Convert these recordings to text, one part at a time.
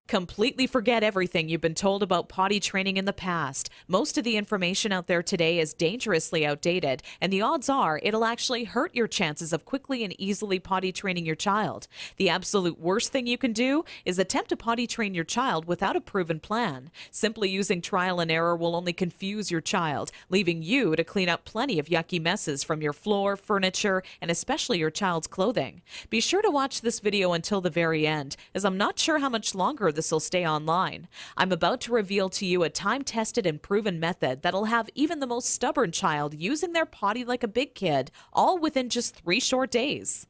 Completely forget everything you've been told about potty training in the past. Most of the information out there today is dangerously outdated, and the odds are it'll actually hurt your chances of quickly and easily potty training your child. The absolute worst thing you can do is attempt to potty train your child without a proven plan. Simply using trial and error will only confuse your child, leaving you to clean up plenty of yucky messes from your floor, furniture, and especially your child's clothing. Be sure to watch this video until the very end, as I'm not sure how much longer this will stay online. I'm about to reveal to you a time-tested and proven method that'll have even the most stubborn child using their potty like a big kid, all within just 3 short days.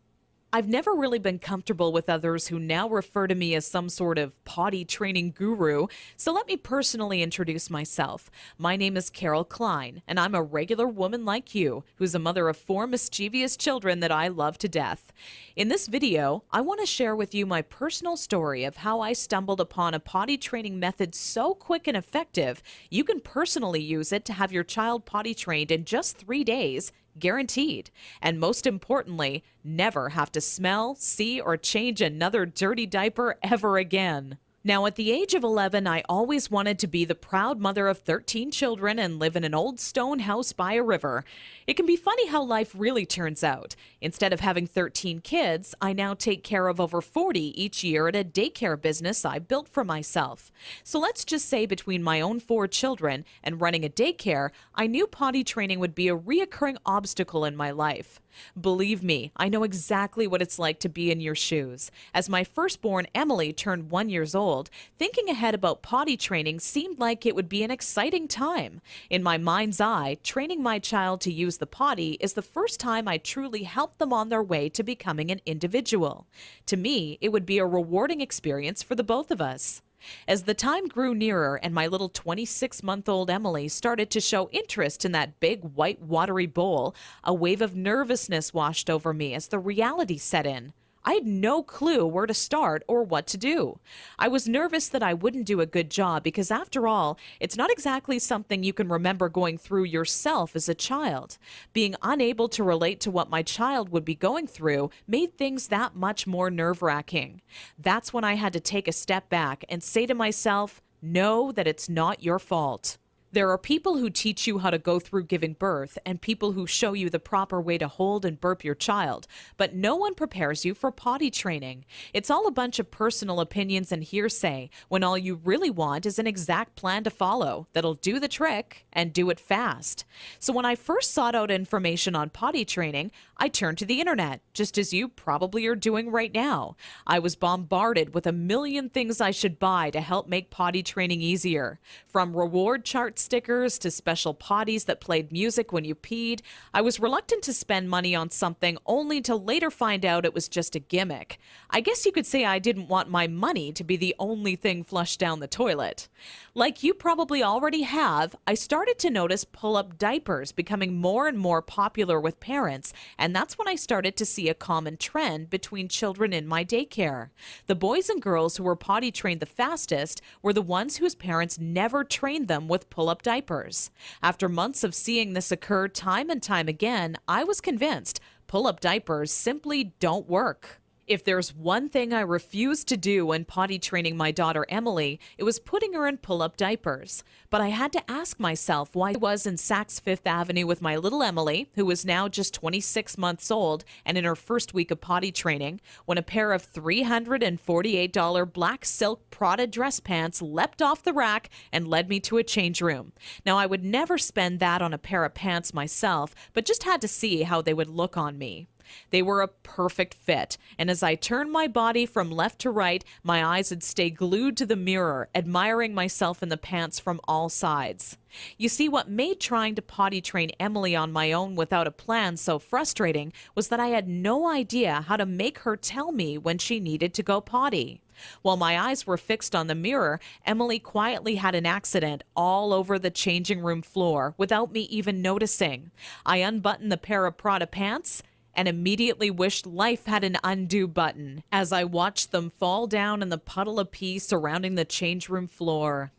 I've never really been comfortable with others who now refer to me as some sort of potty training guru, so let me personally introduce myself. My name is Carol Klein, and I'm a regular woman like you, who's a mother of 4 mischievous children that I love to death. In this video, I want to share with you my personal story of how I stumbled upon a potty training method so quick and effective, you can personally use it to have your child potty trained in just 3 days, guaranteed. And most importantly, never have to smell, see, or change another dirty diaper ever again. Now, at the age of 11, I always wanted to be the proud mother of 13 children and live in an old stone house by a river. It can be funny how life really turns out. Instead of having 13 kids, I now take care of over 40 each year at a daycare business I built for myself. So let's just say between my own 4 children and running a daycare, I knew potty training would be a reoccurring obstacle in my life. Believe me, I know exactly what it's like to be in your shoes. As my firstborn Emily turned 1 year old, thinking ahead about potty training seemed like it would be an exciting time. In my mind's eye, training my child to use the potty is the first time I truly helped them on their way to becoming an individual. To me, it would be a rewarding experience for the both of us. As the time grew nearer and my little 26-month-old Emily started to show interest in that big white watery bowl, a wave of nervousness washed over me as the reality set in. I had no clue where to start or what to do. I was nervous that I wouldn't do a good job because, after all, it's not exactly something you can remember going through yourself as a child. Being unable to relate to what my child would be going through made things that much more nerve-wracking. That's when I had to take a step back and say to myself, know that it's not your fault. There are people who teach you how to go through giving birth and people who show you the proper way to hold and burp your child, but no one prepares you for potty training. It's all a bunch of personal opinions and hearsay when all you really want is an exact plan to follow that'll do the trick and do it fast. So when I first sought out information on potty training, I turned to the internet, just as you probably are doing right now. I was bombarded with a million things I should buy to help make potty training easier. From reward chart stickers to special potties that played music when you peed, I was reluctant to spend money on something only to later find out it was just a gimmick. I guess you could say I didn't want my money to be the only thing flushed down the toilet. Like you probably already have, I started to notice pull-up diapers becoming more and more popular with parents, and that's when I started to see a common trend between children in my daycare. The boys and girls who were potty trained the fastest were the ones whose parents never trained them with pull-up diapers. After months of seeing this occur time and time again, I was convinced pull-up diapers simply don't work. If there's one thing I refused to do when potty training my daughter Emily, it was putting her in pull-up diapers. But I had to ask myself why I was in Saks Fifth Avenue with my little Emily, who was now just 26 months old and in her first week of potty training, when a pair of $348 black silk Prada dress pants leapt off the rack and led me to a change room. Now, I would never spend that on a pair of pants myself, but just had to see how they would look on me. They were a perfect fit, and as I turned my body from left to right, my eyes would stay glued to the mirror, admiring myself in the pants from all sides. You see, what made trying to potty train Emily on my own without a plan so frustrating was that I had no idea how to make her tell me when she needed to go potty. While my eyes were fixed on the mirror, Emily quietly had an accident all over the changing room floor without me even noticing. I unbuttoned the pair of Prada pants and immediately wished life had an undo button as I watched them fall down in the puddle of pee surrounding the change room floor.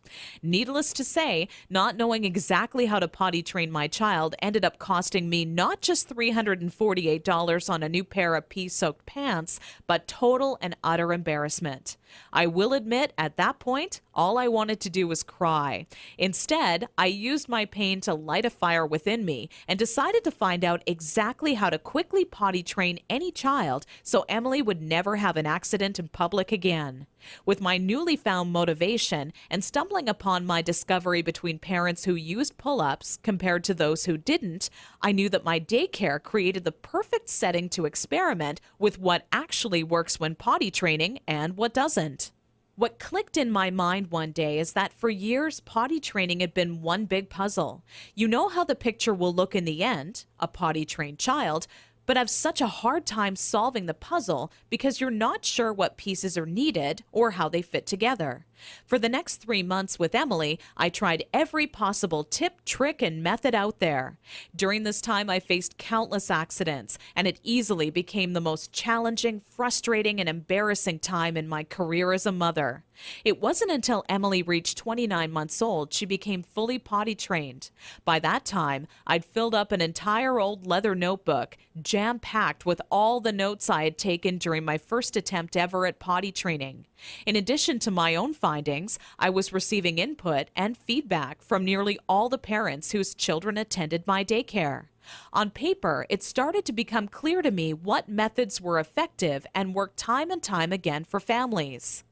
Needless to say, not knowing exactly how to potty train my child ended up costing me not just $348 on a new pair of pee-soaked pants, but total and utter embarrassment. I will admit, at that point, all I wanted to do was cry. Instead, I used my pain to light a fire within me and decided to find out exactly how to quickly potty train any child so Emily would never have an accident in public again. With my newly found motivation and stumbling upon my discovery between parents who used pull-ups compared to those who didn't, I knew that my daycare created the perfect setting to experiment with what actually works when potty training and what doesn't. What clicked in my mind one day is that for years, potty training had been one big puzzle. You know how the picture will look in the end, a potty-trained child, but have such a hard time solving the puzzle because you're not sure what pieces are needed or how they fit together. For the next 3 months with Emily, I tried every possible tip, trick, and method out there. During this time, I faced countless accidents, and it easily became the most challenging, frustrating, and embarrassing time in my career as a mother. It wasn't until Emily reached 29 months old she became fully potty trained. By that time, I'd filled up an entire old leather notebook, jam-packed with all the notes I had taken during my first attempt ever at potty training. In addition to my own findings, I was receiving input and feedback from nearly all the parents whose children attended my daycare. On paper, it started to become clear to me what methods were effective and worked time and time again for families.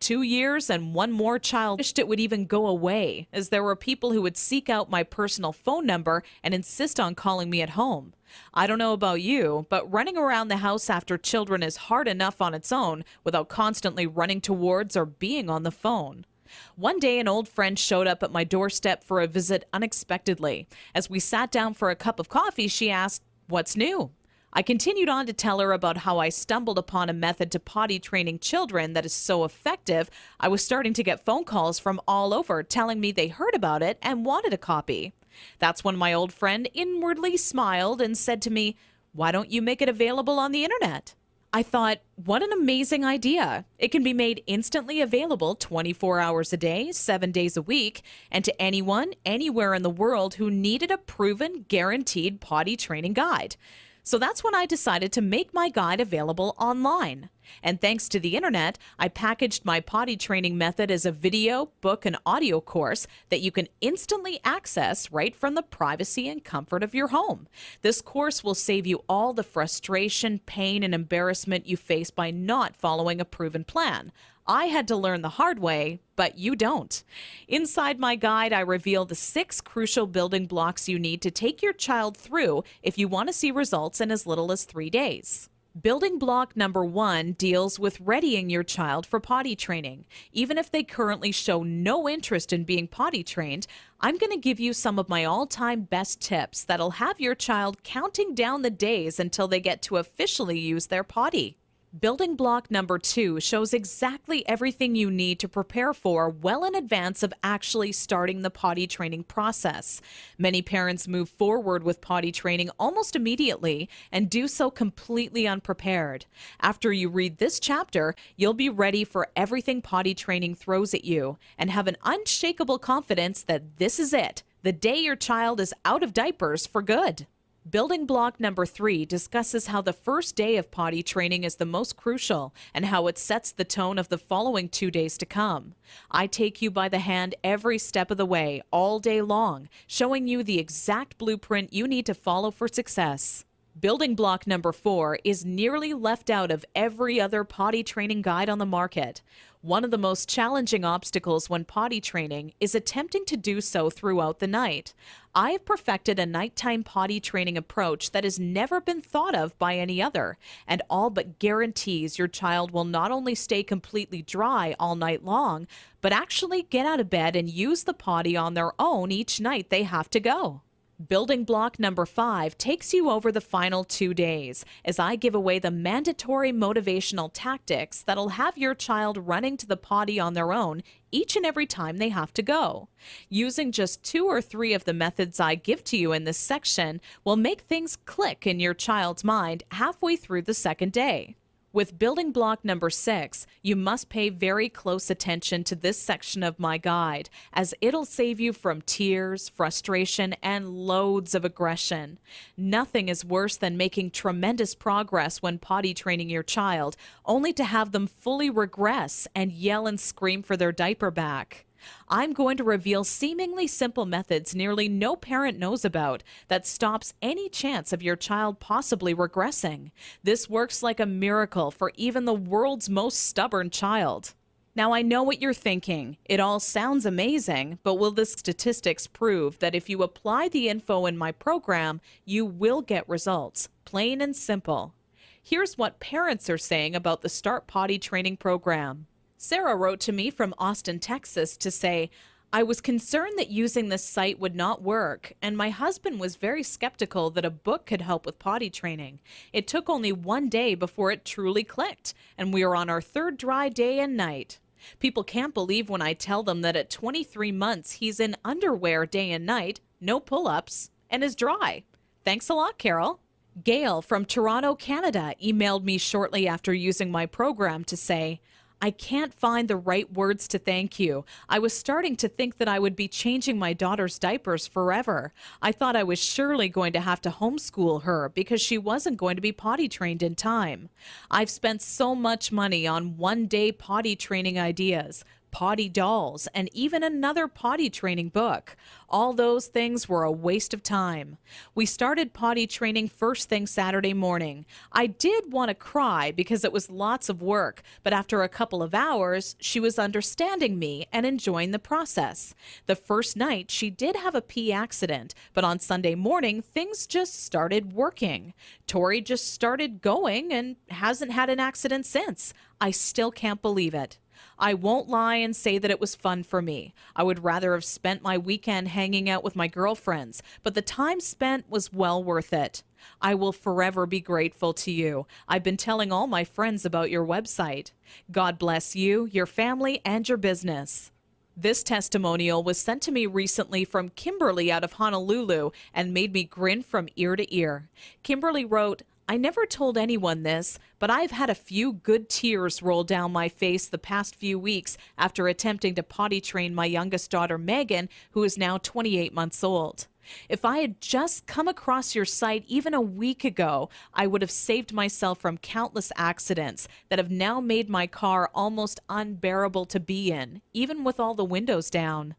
2 years and one more child wished it would even go away, as there were people who would seek out my personal phone number and insist on calling me at home. I don't know about you, but running around the house after children is hard enough on its own without constantly running towards or being on the phone. One day, an old friend showed up at my doorstep for a visit unexpectedly. As we sat down for a cup of coffee, she asked, "What's new?" I continued on to tell her about how I stumbled upon a method to potty training children that is so effective, I was starting to get phone calls from all over telling me they heard about it and wanted a copy. That's when my old friend inwardly smiled and said to me, "Why don't you make it available on the internet?" I thought, what an amazing idea. It can be made instantly available 24 hours a day, 7 days a week, and to anyone, anywhere in the world who needed a proven, guaranteed potty training guide. So that's when I decided to make my guide available online. And thanks to the internet, I packaged my potty training method as a video, book, and audio course that you can instantly access right from the privacy and comfort of your home. This course will save you all the frustration, pain, and embarrassment you face by not following a proven plan. I had to learn the hard way, but you don't. Inside my guide, I reveal the 6 crucial building blocks you need to take your child through if you want to see results in as little as 3 days. Building block number 1 deals with readying your child for potty training. Even if they currently show no interest in being potty trained, I'm going to give you some of my all-time best tips that'll have your child counting down the days until they get to officially use their potty. Building block number 2 shows exactly everything you need to prepare for well in advance of actually starting the potty training process. Many parents move forward with potty training almost immediately and do so completely unprepared. After you read this chapter, you'll be ready for everything potty training throws at you and have an unshakable confidence that this is it, the day your child is out of diapers for good. Building block number 3 discusses how the first day of potty training is the most crucial and how it sets the tone of the following 2 days to come. I take you by the hand every step of the way, all day long, showing you the exact blueprint you need to follow for success. Building block number 4 is nearly left out of every other potty training guide on the market. One of the most challenging obstacles when potty training is attempting to do so throughout the night. I have perfected a nighttime potty training approach that has never been thought of by any other, and all but guarantees your child will not only stay completely dry all night long, but actually get out of bed and use the potty on their own each night they have to go. Building block number 5 takes you over the final 2 days as I give away the mandatory motivational tactics that'll have your child running to the potty on their own each and every time they have to go. Using just 2 or 3 of the methods I give to you in this section will make things click in your child's mind halfway through the second day. With building block number 6, you must pay very close attention to this section of my guide, as it'll save you from tears, frustration, and loads of aggression. Nothing is worse than making tremendous progress when potty training your child, only to have them fully regress and yell and scream for their diaper back. I'm going to reveal seemingly simple methods nearly no parent knows about that stops any chance of your child possibly regressing. This works like a miracle for even the world's most stubborn child. Now, I know what you're thinking. It all sounds amazing, but will the statistics prove that if you apply the info in my program, you will get results? Plain and simple. Here's what parents are saying about the Start Potty Training program. Sarah wrote to me from Austin, Texas to say, I was concerned that using this site would not work, and my husband was very skeptical that a book could help with potty training. It took only one day before it truly clicked, and we are on our 3rd dry day and night. People can't believe when I tell them that at 23 months he's in underwear day and night, no pull-ups, and is dry. Thanks a lot, Carol. Gail from Toronto, Canada emailed me shortly after using my program to say, I can't find the right words to thank you. I was starting to think that I would be changing my daughter's diapers forever. I thought I was surely going to have to homeschool her because she wasn't going to be potty trained in time. I've spent so much money on one-day potty training ideas, potty dolls, and even another potty training book. All those things were a waste of time. We started potty training first thing Saturday morning. I did want to cry because it was lots of work, but after a couple of hours, she was understanding me and enjoying the process. The first night, she did have a pee accident, but on Sunday morning, things just started working. Tori just started going and hasn't had an accident since. I still can't believe it. I won't lie and say that it was fun for me. I would rather have spent my weekend hanging out with my girlfriends, but the time spent was well worth it. I will forever be grateful to you. I've been telling all my friends about your website. God bless you, your family, and your business. This testimonial was sent to me recently from Kimberly out of Honolulu and made me grin from ear to ear. Kimberly wrote, I never told anyone this, but I've had a few good tears roll down my face the past few weeks after attempting to potty train my youngest daughter, Megan, who is now 28 months old. If I had just come across your site even a week ago, I would have saved myself from countless accidents that have now made my car almost unbearable to be in, even with all the windows down.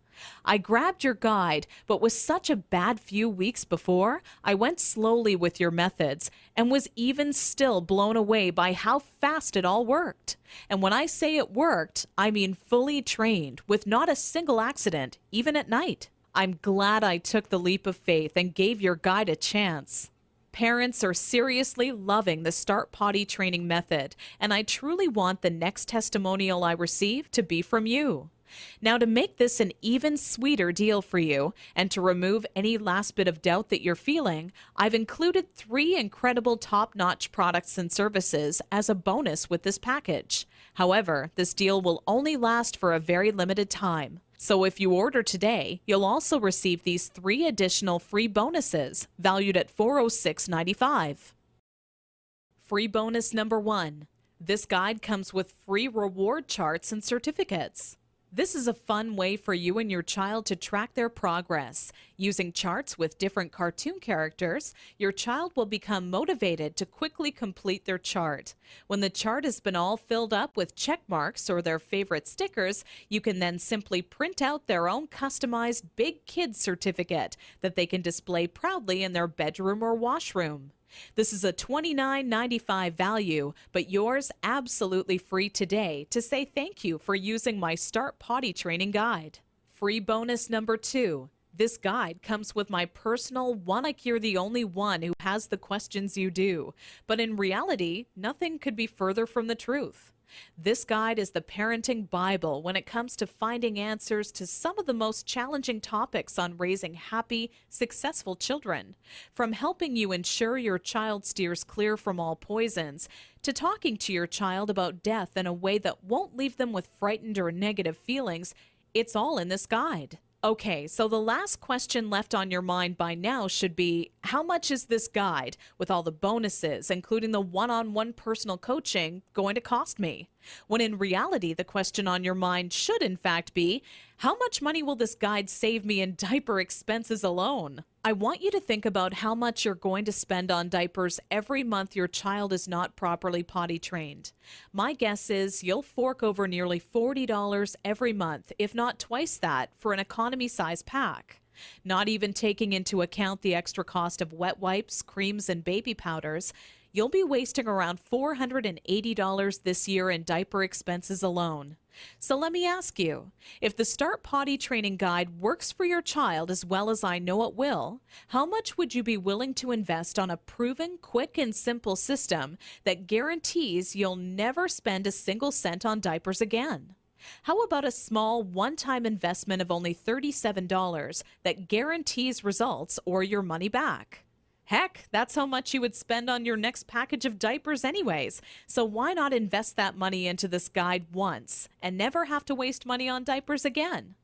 I grabbed your guide, but with such a bad few weeks before, I went slowly with your methods and was even still blown away by how fast it all worked. And when I say it worked, I mean fully trained, with not a single accident, even at night. I'm glad I took the leap of faith and gave your guide a chance. Parents are seriously loving the Start Potty Training method, and I truly want the next testimonial I receive to be from you. Now, to make this an even sweeter deal for you and to remove any last bit of doubt that you're feeling, I've included 3 incredible top-notch products and services as a bonus with this package. However, this deal will only last for a very limited time. So if you order today, you'll also receive these 3 additional free bonuses valued at $406.95. Free bonus number 1. This guide comes with free reward charts and certificates. This is a fun way for you and your child to track their progress. Using charts with different cartoon characters, your child will become motivated to quickly complete their chart. When the chart has been all filled up with check marks or their favorite stickers, you can then simply print out their own customized Big Kids certificate that they can display proudly in their bedroom or washroom. This is a $29.95 value, but yours absolutely free today to say thank you for using my Start Potty Training guide. Free bonus number 2. This guide comes with my personal one like you're the only one who has the questions you do. But in reality, nothing could be further from the truth. This guide is the parenting Bible when it comes to finding answers to some of the most challenging topics on raising happy, successful children. From helping you ensure your child steers clear from all poisons, to talking to your child about death in a way that won't leave them with frightened or negative feelings, it's all in this guide. Okay, so the last question left on your mind by now should be, how much is this guide, with all the bonuses, including the one-on-one personal coaching, going to cost me? When in reality, the question on your mind should in fact be, how much money will this guide save me in diaper expenses alone? I want you to think about how much you're going to spend on diapers every month your child is not properly potty trained. My guess is you'll fork over nearly $40 every month, if not twice that, for an economy size pack. Not even taking into account the extra cost of wet wipes, creams, and baby powders, you'll be wasting around $480 this year in diaper expenses alone. So let me ask you, if the Start Potty Training Guide works for your child as well as I know it will, how much would you be willing to invest on a proven, quick, and simple system that guarantees you'll never spend a single cent on diapers again? How about a small one-time investment of only $37 that guarantees results or your money back? Heck, that's how much you would spend on your next package of diapers anyways. So why not invest that money into this guide once and never have to waste money on diapers again?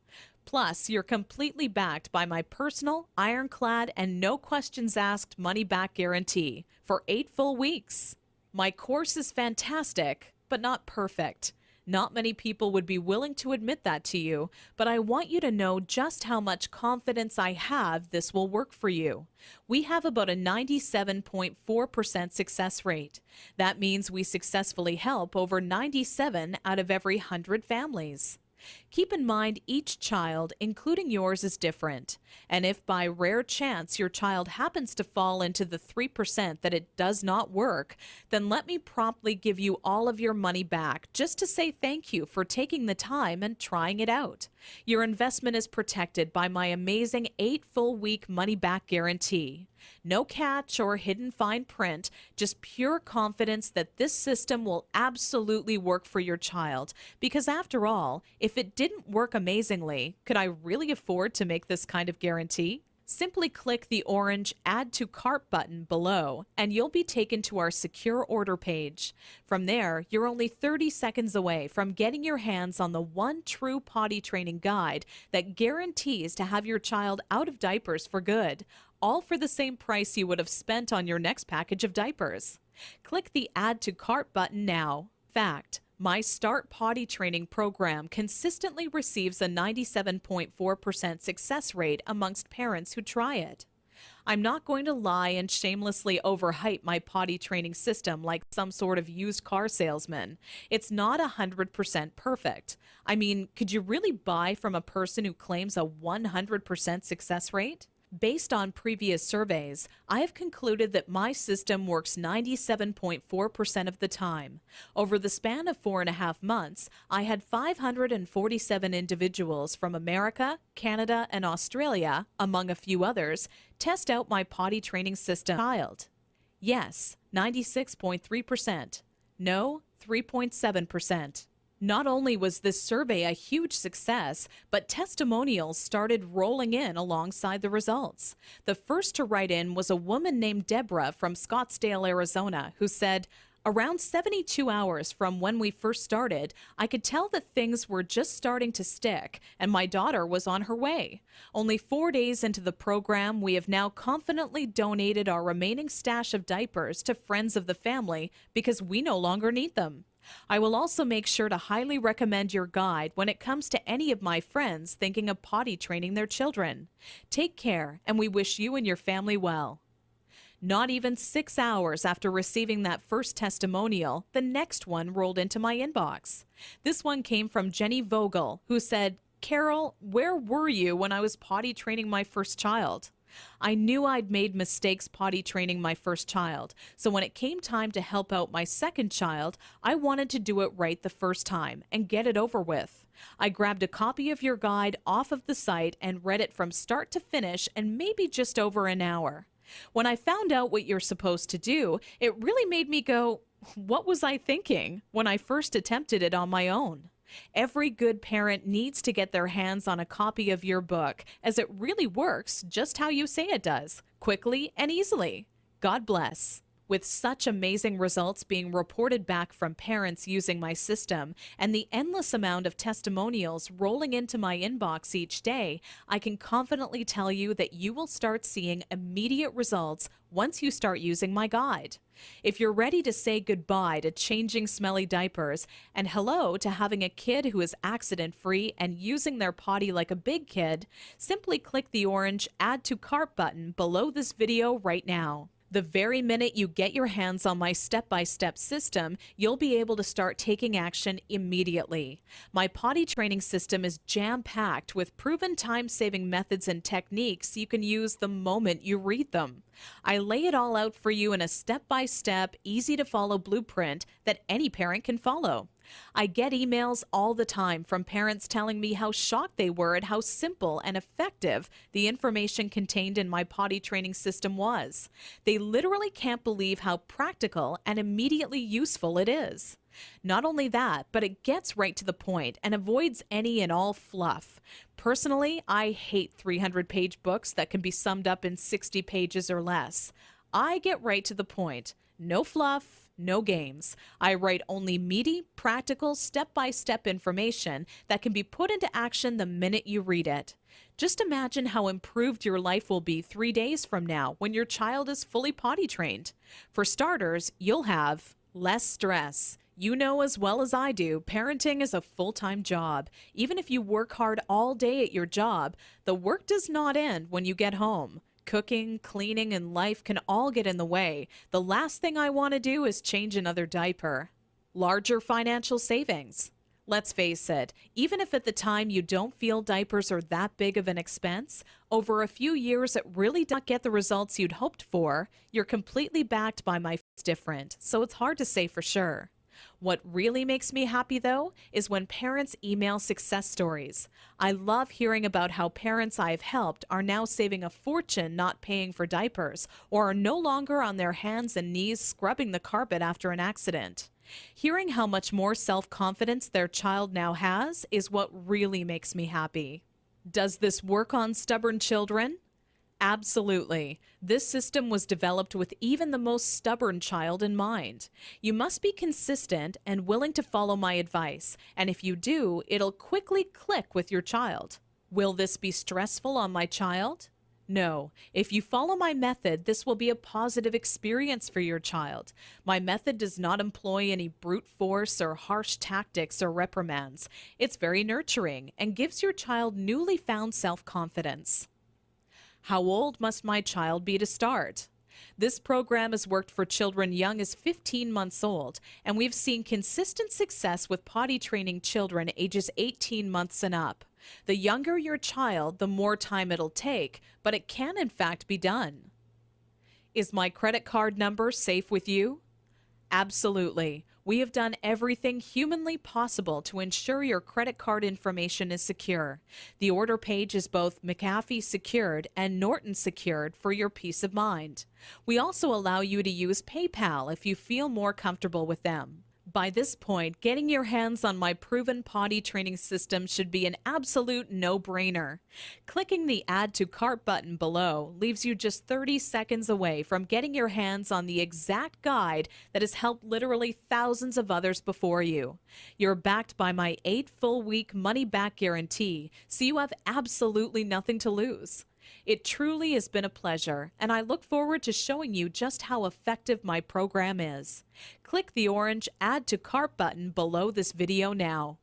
Plus, you're completely backed by my personal, ironclad, and no questions asked money back guarantee for 8 full weeks. My course is fantastic, but not perfect. Not many people would be willing to admit that to you, but I want you to know just how much confidence I have this will work for you. We have about a 97.4% success rate. That means we successfully help over 97 out of every 100 families. Keep in mind each child, including yours, is different. And if by rare chance your child happens to fall into the 3% that it does not work, then let me promptly give you all of your money back just to say thank you for taking the time and trying it out. Your investment is protected by my amazing 8 full week money back guarantee. No catch or hidden fine print, just pure confidence that this system will absolutely work for your child. Because after all, if it didn't work amazingly, could I really afford to make this kind of guarantee? Simply click the orange Add to Cart button below, and you'll be taken to our secure order page. From there, you're only 30 seconds away from getting your hands on the one true potty training guide that guarantees to have your child out of diapers for good, all for the same price you would have spent on your next package of diapers. Click the Add to Cart button now. Fact: my Start Potty Training program consistently receives a 97.4% success rate amongst parents who try it. I'm not going to lie and shamelessly overhype my potty training system like some sort of used car salesman. It's not 100% perfect. I mean, could you really buy from a person who claims a 100% success rate? Based on previous surveys, I have concluded that my system works 97.4% of the time. Over the span of 4.5 months, I had 547 individuals from America, Canada, and Australia, among a few others, test out my potty training system. Child. Yes, 96.3%. No, 3.7%. Not only was this survey a huge success, but testimonials started rolling in alongside the results. The first to write in was a woman named Deborah from Scottsdale, Arizona, who said, "Around 72 hours from when we first started, I could tell that things were just starting to stick, and my daughter was on her way. Only 4 days into the program, we have now confidently donated our remaining stash of diapers to friends of the family because we no longer need them. I will also make sure to highly recommend your guide when it comes to any of my friends thinking of potty training their children. Take care, and we wish you and your family well." Not even 6 hours after receiving that first testimonial, the next one rolled into my inbox. This one came from Jenny Vogel, who said, "Carol, where were you when I was potty training my first child? I knew I'd made mistakes potty training my first child, so when it came time to help out my second child, I wanted to do it right the first time and get it over with. I grabbed a copy of your guide off of the site and read it from start to finish in maybe just over an hour. When I found out what you're supposed to do, it really made me go, what was I thinking when I first attempted it on my own? Every good parent needs to get their hands on a copy of your book, as it really works just how you say it does, quickly and easily. God bless." With such amazing results being reported back from parents using my system and the endless amount of testimonials rolling into my inbox each day, I can confidently tell you that you will start seeing immediate results once you start using my guide. If you're ready to say goodbye to changing smelly diapers and hello to having a kid who is accident-free and using their potty like a big kid, simply click the orange Add to Cart button below this video right now. The very minute you get your hands on my step-by-step system, you'll be able to start taking action immediately. My potty training system is jam-packed with proven time-saving methods and techniques you can use the moment you read them. I lay it all out for you in a step-by-step, easy-to-follow blueprint that any parent can follow. I get emails all the time from parents telling me how shocked they were at how simple and effective the information contained in my potty training system was. They literally can't believe how practical and immediately useful it is. Not only that, but it gets right to the point and avoids any and all fluff. Personally, I hate 300-page books that can be summed up in 60 pages or less. I get right to the point. No fluff, no games. I write only meaty, practical, step-by-step information that can be put into action the minute you read it. Just imagine how improved your life will be 3 days from now when your child is fully potty trained. For starters, you'll have less stress. You know as well as I do, parenting is a full-time job. Even if you work hard all day at your job, the work does not end when you get home. Cooking, cleaning, and life can all get in the way. The last thing I want to do is change another diaper. Larger financial savings. Let's face it, even if at the time you don't feel diapers are that big of an expense, over a few years it really does not get the results you'd hoped for. You're completely backed by my different, so it's hard to say for sure. What really makes me happy, though, is when parents email success stories. I love hearing about how parents I've helped are now saving a fortune not paying for diapers or are no longer on their hands and knees scrubbing the carpet after an accident. Hearing how much more self-confidence their child now has is what really makes me happy. Does this work on stubborn children? Absolutely. This system was developed with even the most stubborn child in mind. You must be consistent and willing to follow my advice, and if you do, it'll quickly click with your child. Will this be stressful on my child? No. If you follow my method, this will be a positive experience for your child. My method does not employ any brute force or harsh tactics or reprimands. It's very nurturing and gives your child newly found self-confidence. How old must my child be to start? This program has worked for children young as 15 months old, and we've seen consistent success with potty training children ages 18 months and up. The younger your child, the more time it'll take, but it can in fact be done. Is my credit card number safe with you? Absolutely. We have done everything humanly possible to ensure your credit card information is secure. The order page is both McAfee secured and Norton secured for your peace of mind. We also allow you to use PayPal if you feel more comfortable with them. By this point, getting your hands on my proven potty training system should be an absolute no-brainer. Clicking the Add to Cart button below leaves you just 30 seconds away from getting your hands on the exact guide that has helped literally thousands of others before you. You're backed by my 8 full-week money-back guarantee, so you have absolutely nothing to lose. It truly has been a pleasure, and I look forward to showing you just how effective my program is. Click the orange Add to Cart button below this video now.